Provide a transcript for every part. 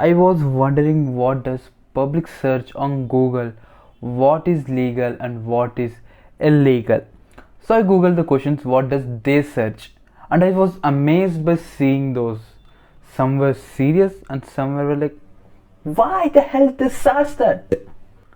I was wondering what does public search on Google, what is legal and what is illegal. So I googled the questions what does they search, and I was amazed by seeing those. Some were serious and some were like, why the hell they search that?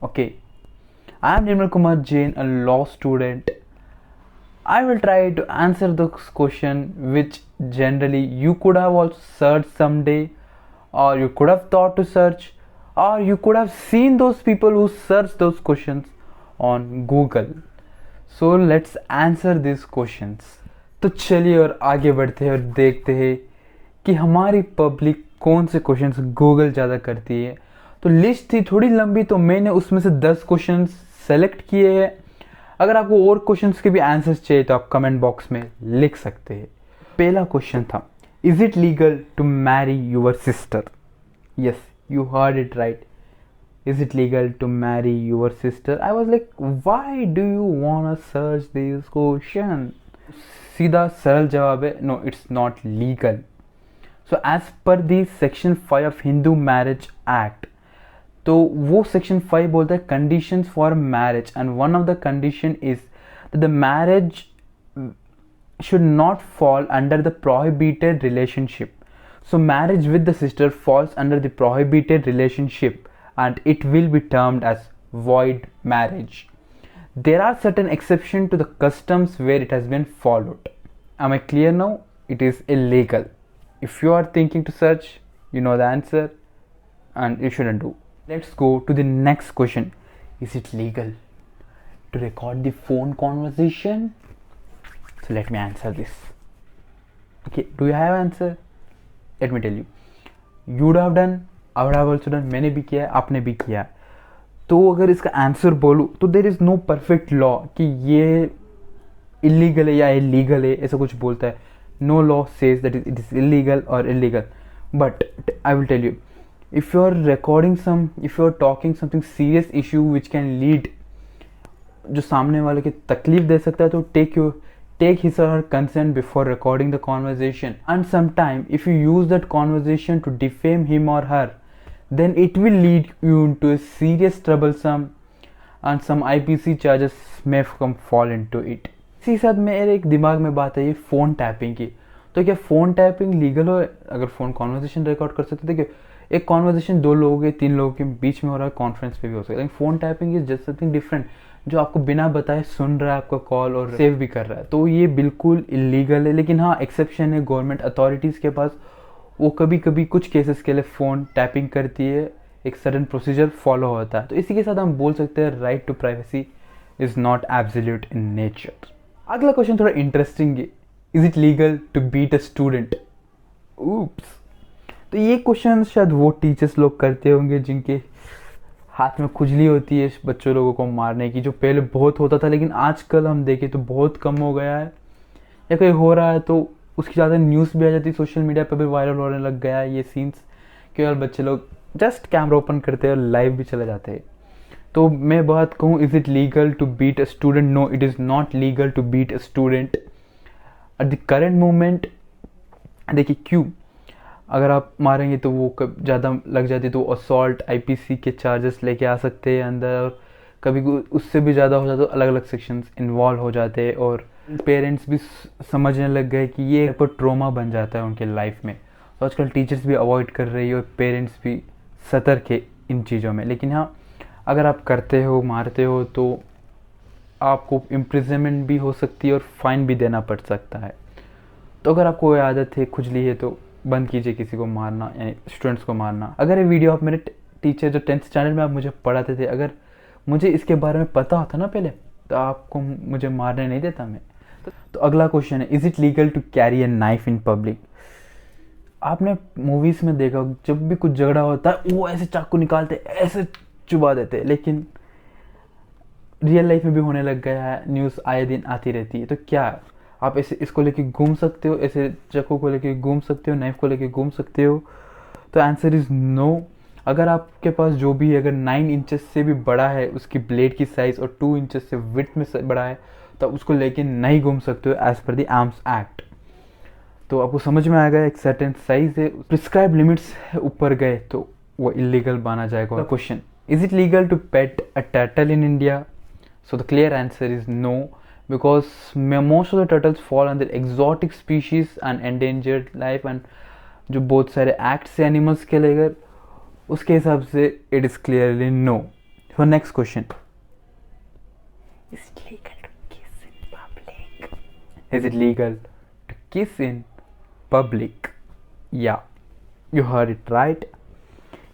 Okay, I am Nirmal Kumar Jain, a law student. I will try to answer this question which generally you could have also searched someday, or you could have thought to search, or you could have seen those people who search those questions on Google. So let's answer these questions. तो चलिए और आगे बढ़ते हैं और देखते हैं कि हमारी पब्लिक कौन से क्वेश्चंस गूगल ज़्यादा करती है. तो लिस्ट थी थोड़ी लंबी, तो मैंने उसमें से 10 क्वेश्चंस सेलेक्ट किए हैं. अगर आपको और क्वेश्चंस के भी आंसर्स चाहिए तो आप कमेंट बॉक्स में लिख सकते हैं. पहला क्वेश्चन था, is it legal to marry your sister? Yes, you heard it right. Is it legal to marry your sister? I was like, why do you wanna search this question? सीधा सरल जवाब है, no, it's not legal. So as per the section 5 of Hindu Marriage Act, तो वो section 5 बोलता है conditions for marriage, and one of the condition is that the marriage should not fall under the prohibited relationship. So marriage with the sister falls under the prohibited relationship, and it will be termed as void marriage. There are certain exceptions to the customs where it has been followed. Am I clear now? It is illegal. If you are thinking to search, you know the answer and you shouldn't do. Let's go to the next question. Is it legal to record the phone conversation? So let me answer this. Okay, do you have answer? Let me tell you. You would have done, I would have also done, मैंने भी किया है, आपने भी किया है. तो अगर इसका आंसर बोलूँ तो there is no perfect law कि ये इलीगल है या इलीगल है, ऐसा कुछ बोलता है. No law says that it is illegal और illegal. But I will tell you, if you are recording some, if you are talking something serious issue which can lead, जो सामने वाले की तकलीफ दे सकता है, तो take his or her consent before recording the conversation. And sometime if you use that conversation to defame him or her, then it will lead you into a serious troublesome, and some IPC charges may fall into it. इसी साथ मेरे एक दिमाग में बात है ये phone tapping की. तो क्या फ़ोन टैपिंग लीगल हो अगर फ़ोन कॉन्वर्जेशन रिकॉर्ड कर सकते? देखिए, एक कॉन्वर्जेशन 2 लोगों के 3 लोगों के बीच में हो रहा है, कॉन्फ्रेंस पे भी हो सकता है, लेकिन phone tapping is just something different, जो आपको बिना बताए सुन रहा है आपका कॉल और सेव भी कर रहा है. तो ये बिल्कुल इलीगल है. लेकिन हाँ, एक्सेप्शन है गवर्नमेंट अथॉरिटीज़ के पास, वो कभी कभी कुछ केसेस के लिए फ़ोन टैपिंग करती है, एक सडन प्रोसीजर फॉलो होता है. तो इसी के साथ हम बोल सकते हैं right to privacy is not absolute in nature. अगला क्वेश्चन थोड़ा इंटरेस्टिंग है. Is it legal to beat a student? Oops. तो ये क्वेश्चन शायद वो टीचर्स लोग करते होंगे जिनके हाथ में खुजली होती है बच्चों लोगों को मारने की, जो पहले बहुत होता था लेकिन आजकल हम देखें तो बहुत कम हो गया है. या कोई हो रहा है तो उसकी ज़्यादा न्यूज़ भी आ जाती है, सोशल मीडिया पर भी वायरल होने लग गया है ये सीन्स कि यार बच्चे लोग जस्ट कैमरा ओपन करते हैं और लाइव भी चले जाते हैं. तो मैं बात कहूँ, is it legal to beat a student? No, it is not legal to beat a student at the current moment. देखिए क्यों, अगर आप मारेंगे तो वो ज़्यादा लग जाती है तो असॉल्ट IPC के चार्जेस लेके आ सकते हैं अंदर, और कभी उससे भी ज़्यादा हो जाता तो अलग अलग सेक्शंस इन्वॉल्व हो जाते हैं. और पेरेंट्स भी समझने लग गए कि ये एक ट्रॉमा बन जाता है उनके लाइफ में. तो आजकल टीचर्स भी अवॉइड कर रही है और पेरेंट्स भी सतर्क है इन चीज़ों में. लेकिन हाँ, अगर आप करते हो, मारते हो, तो आपको इम्प्रिजनमेंट भी हो सकती है और फाइन भी देना पड़ सकता है. तो अगर आपको आदत है, खुजली है, तो बंद कीजिए किसी को मारना, यानी स्टूडेंट्स को मारना. अगर ये वीडियो आप मेरे टीचर जो 10th स्टैंडर्ड में आप मुझे पढ़ाते थे, अगर मुझे इसके बारे में पता होता ना पहले, तो आपको मुझे मारने नहीं देता मैं. तो अगला क्वेश्चन है, is it legal to carry a knife in public? आपने मूवीज़ में देखा, जब भी कुछ झगड़ा होता है वो ऐसे चाकू निकालते, ऐसे चुबा देते, लेकिन रियल लाइफ में भी होने लग गया है, न्यूज़ आए दिन आती रहती है. तो क्या आप ऐसे इसको लेके घूम सकते हो, ऐसे चाकू को लेके घूम सकते हो, नाइफ को लेके घूम सकते हो? तो आंसर इज़ नो. अगर आपके पास जो भी है, अगर 9 इंचेस से भी बड़ा है उसकी ब्लेड की साइज़, और 2 इंचेस से विड्थ में बड़ा है, तो आप उसको लेके नहीं घूम सकते हो as per the arms act. तो आपको समझ में आएगा एक सर्टेन साइज है, प्रिस्क्राइब लिमिट्स ऊपर गए तो वो इलीगल माना जाएगा. Question, is it legal to pet a turtle in India? So the clear answer is no, because most of the turtles fall under exotic species and endangered life, and जो बहुत सारे act से animals के लेकर उसके हिसाब से it is clearly no. So next question, is it legal to kiss in public? Is it legal to kiss in public? Yeah, you heard it right.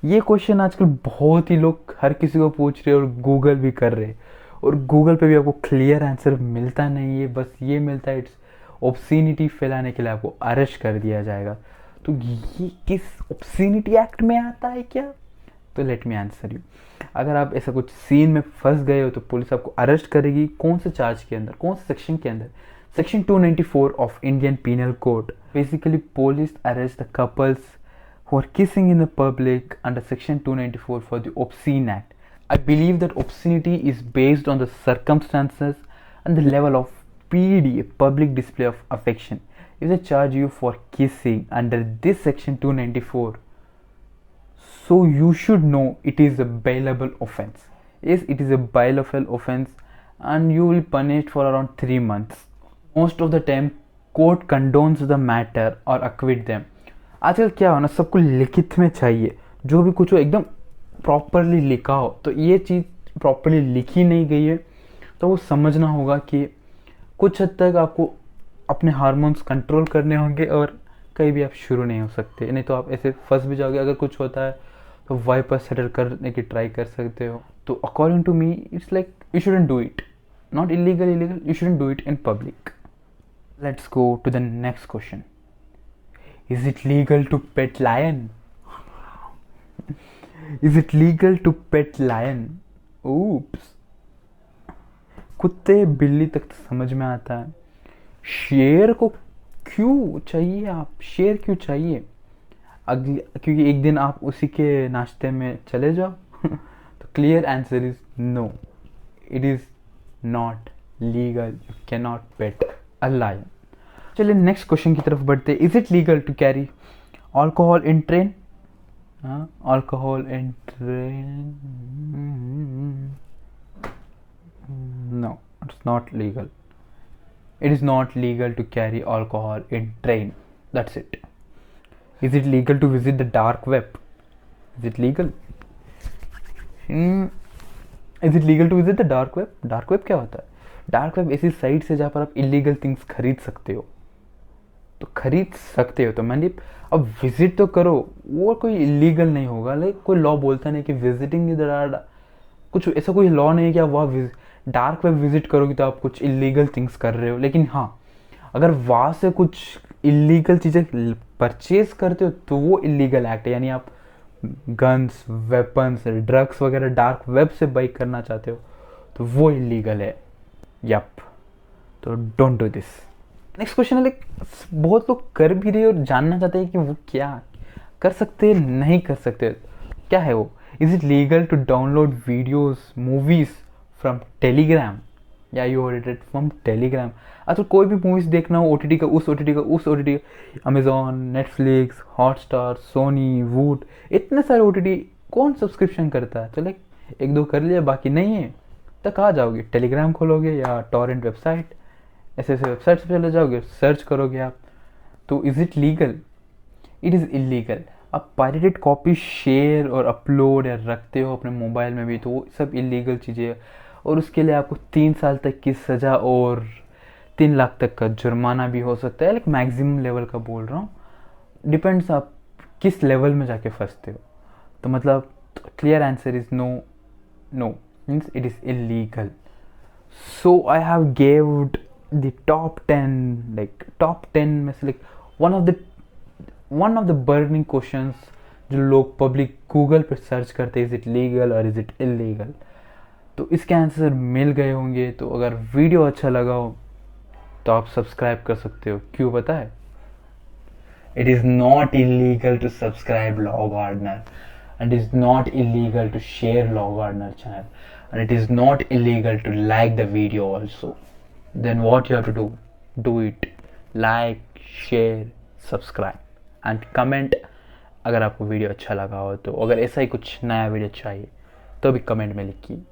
ये क्वेश्चन आजकल बहुत ही लोग हर किसी को पूछ रहे हैं और गूगल भी कर रहे हैं, और गूगल पे भी आपको क्लियर आंसर मिलता नहीं है, बस ये मिलता है इट्स ऑब्ससीनिटी फैलाने के लिए आपको अरेस्ट कर दिया जाएगा. तो ये किस ऑब्ससीनिटी एक्ट में आता है क्या? तो लेट मी आंसर यू. अगर आप ऐसा कुछ सीन में फंस गए हो तो पुलिस आपको अरेस्ट करेगी. कौन से चार्ज के अंदर, कौन से सेक्शन के अंदर? Section 294 of Indian penal code. Basically police arrest the couples who are kissing in the public under section 294 for the obscene act. I believe that obscenity is based on the circumstances and the level of PD, public display of affection. If they charge you for kissing under this section 294, so you should know it is a bailable offense. Yes, it is a bailable offense and you will be punished for around 3 months. Most of the time court condones the matter or acquit them. आजकल क्या हो ना, सबको लिखित में चाहिए, जो भी कुछ हो एकदम प्रॉपरली लिखा हो. तो ये चीज़ प्रॉपरली लिखी नहीं गई है, तो वो समझना होगा कि कुछ हद तक आपको अपने हार्मोन्स कंट्रोल करने होंगे और कहीं भी आप शुरू नहीं हो सकते, नहीं तो आप ऐसे फंस भी जाओगे. अगर कुछ होता है तो वाइपर सेटल करने की ट्राई कर सकते हो. तो according to me it's like you shouldn't do it. Not illegal, you shouldn't do it in public. Let's go to the next question. Is it legal to pet lion? Is it legal to pet lion? Oops. कुत्ते बिल्ली तक तो समझ में आता है, शेर को क्यों चाहिए? आप शेर क्यों चाहिए? क्योंकि एक दिन आप उसी के नाश्ते में चले जाओ. तो clear answer is no, it is not legal. You can not pet a lion. चलिए नेक्स्ट क्वेश्चन की तरफ बढ़ते हैं. Is it legal to carry alcohol in train? Alcohol in train? No, it's not legal. It is not legal to carry alcohol in train. That's it. Is it legal to visit the dark web? Is it legal? Is it legal to visit the dark web? Dark web क्या होता है? Dark web ऐसी site है जहाँ पर आप illegal things खरीद सकते हो. तो मैंने अब विजिट तो करो, वो कोई इलीगल नहीं होगा. लाइक कोई लॉ बोलता नहीं कि विजिटिंग इधर, कुछ ऐसा कोई लॉ नहीं है कि आप वहाँ डार्क वेब विजिट करोगे तो आप कुछ इलीगल थिंग्स कर रहे हो. लेकिन हाँ, अगर वहाँ से कुछ इलीगल चीज़ें परचेज करते हो तो वो इलीगल एक्ट है. यानी आप गन्स, वेपन्स, ड्रग्स वगैरह डार्क वेब से बाई करना चाहते हो तो वो इलीगल है. यप, तो don't do this. Next question है, लाइक बहुत लोग कर भी रहे और जानना चाहते हैं कि वो क्या कर सकते हैं, नहीं कर सकते. क्या है वो? Is it legal to download videos, movies from Telegram? या यू ऑर्डर फ्रॉम टेलीग्राम? अच्छा, कोई भी मूवीज देखना हो ओटीटी का, उस ओटीटी का, अमेजॉन, नेटफ्लिक्स, हॉटस्टार, सोनी, वूट, इतने सारे ओटीटी कौन सब्सक्रिप्शन करता है? चले एक दो कर लिया, बाकी नहीं है. तो कहाँ जाओगे? टेलीग्राम खोलोगे या टॉरेंट वेबसाइट, ऐसे वेबसाइट से चले जाओगे, सर्च करोगे आप. तो is it legal? It is illegal. आप पायरेटेड कॉपी शेयर और अपलोड या रखते हो अपने मोबाइल में भी, तो वो सब इलीगल चीज़ें है और उसके लिए आपको 3 साल तक की सज़ा और 3 लाख तक का जुर्माना भी हो सकता है. लाइक मैक्सिमम लेवल का बोल रहा हूँ, डिपेंड्स आप किस लेवल में जाके फंसते हो. तो मतलब clear answer is no. No means it is illegal. So I have gave the top 10 में से like one of the burning questions जो लोग पब्लिक गूगल पर सर्च करते हैं, इज इट लीगल और इज इट इलीगल. तो इसके आंसर मिल गए होंगे. तो अगर वीडियो अच्छा लगा हो तो आप सब्सक्राइब कर सकते हो. क्यों पता है? It is not illegal to subscribe Law Gardner, and it is not illegal to share Law Gardener channel, and it is not illegal to like the video also. Then what you have to do it, like, share, subscribe and comment अगर आपको video अच्छा लगा हो तो। अगर ऐसा ही कुछ नया वीडियो चाहिए तो भी कमेंट में लिखिए।